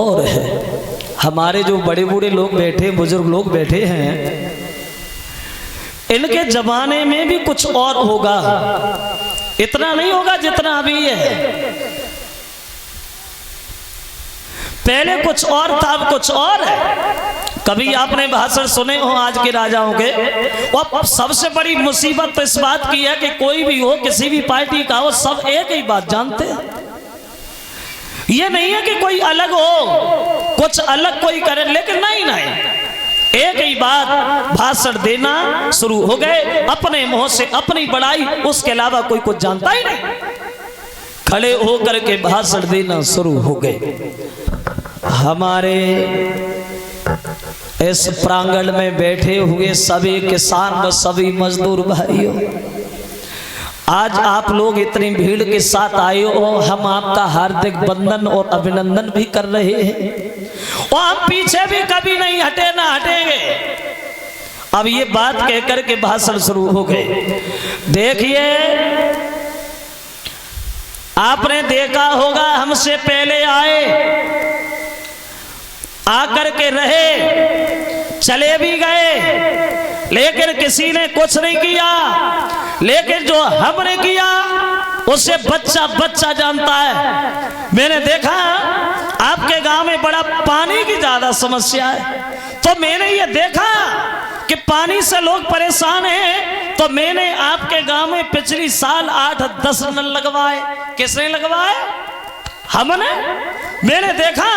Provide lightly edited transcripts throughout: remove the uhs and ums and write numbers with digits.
और हमारे जो बड़े बूढ़े लोग बैठे, बुजुर्ग लोग बैठे हैं, इनके जमाने में भी कुछ और होगा, इतना नहीं होगा जितना अभी है। पहले कुछ और था, अब कुछ और है। कभी आपने भाषण सुने हो आज के राजाओं के? और सबसे बड़ी मुसीबत तो इस बात की है कि कोई भी हो, किसी भी पार्टी का हो, सब एक ही बात जानते हैं। ये नहीं है कि कोई अलग हो, कुछ अलग कोई करे, लेकिन नहीं, एक ही बात, भाषण देना शुरू हो गए, अपने मुंह से अपनी बड़ाई, उसके अलावा कोई कुछ जानता ही नहीं। खड़े होकर के भाषण देना शुरू हो गए। हमारे इस प्रांगण में बैठे हुए सभी किसान व सभी मजदूर भाइयों, आज आप लोग इतनी भीड़ के साथ आए हो, हम आपका हार्दिक वंदन और अभिनंदन भी कर रहे हैं और हम पीछे भी कभी नहीं हटे, ना हटेंगे। अब ये बात कहकर के भाषण शुरू हो गए। देखिए, आपने देखा होगा, हमसे पहले आए, आकर के रहे, चले भी गए, लेकिन किसी ने कुछ नहीं किया। लेकिन जो हमने किया उसे बच्चा बच्चा जानता है। मैंने देखा आपके गांव में बड़ा पानी की ज्यादा समस्या है, तो मैंने ये देखा कि पानी से लोग परेशान हैं, तो मैंने आपके गांव में पिछली साल 8-10 नल लगवाए। किसने लगवाए? हमने। मैंने देखा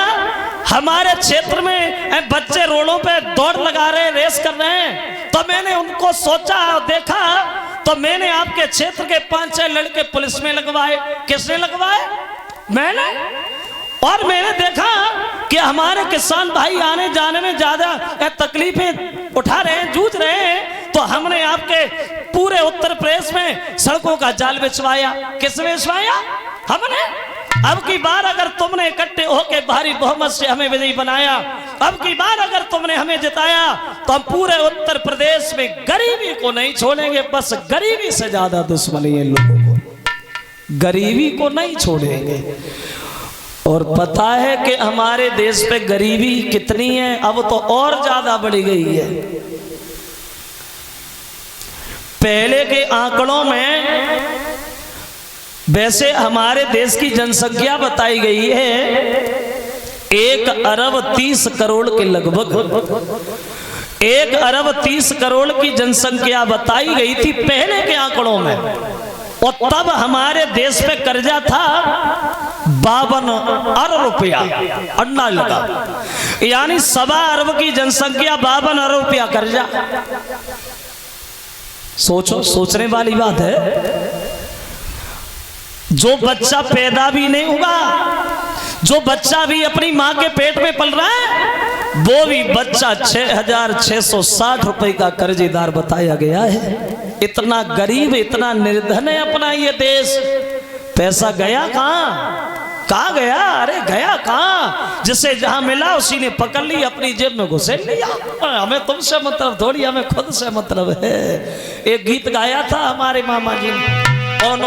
हमारे क्षेत्र में बच्चे रोडों पे दौड़ लगा रहे, रेस कर रहे हैं, तो मैंने उनको सोचा और देखा, तो मैंने आपके क्षेत्र के 5-6 लड़के पुलिस में लगवाए। किसने लगवाए? मैंने। और मैंने देखा कि हमारे किसान भाई आने जाने में ज्यादा तकलीफें उठा रहे हैं, जूझ रहे हैं, तो हमने आपके पूरे उत्तर प्रदेश में सड़कों का जाल बिछवाया। किसने बिछवाया? हमने। अब की बार अगर तुमने इकट्ठे होकर भारी बहुमत से हमें विजयी बनाया, अब की बार अगर तुमने हमें जिताया, तो हम पूरे उत्तर प्रदेश में गरीबी को नहीं छोड़ेंगे। बस गरीबी से ज्यादा दुश्मनी है लोगों को, गरीबी को नहीं छोड़ेंगे। और पता है कि हमारे देश पे गरीबी कितनी है? अब तो और ज्यादा बढ़ गई है। पहले के आंकड़ों में वैसे हमारे देश की जनसंख्या बताई गई है 1 अरब 30 करोड़ के लगभग। 1 अरब 30 करोड़ की जनसंख्या बताई गई थी पहले के आंकड़ों में, और तब हमारे देश पे कर्जा था 52 अरब रुपया, अन्ना लगा, यानी 1.25 अरब की जनसंख्या, 52 अरब रुपया कर्जा। सोचो, सोचने वाली बात है। जो बच्चा पैदा भी नहीं हुआ, जो बच्चा भी अपनी मां के पेट में पल रहा है, वो भी बच्चा 6,660 रुपए का कर्जेदार बताया गया है। इतना गरीब, इतना निर्धन है अपना ये देश। पैसा गया कहाँ गया? अरे गया कहाँ? जिसे जहां मिला उसी ने पकड़ ली, अपनी जेब में घुसेड़ लिया। हमें तुमसे मतलब थोड़ी, हमें खुद से मतलब है। एक गीत गाया था हमारे मामा जी ने, और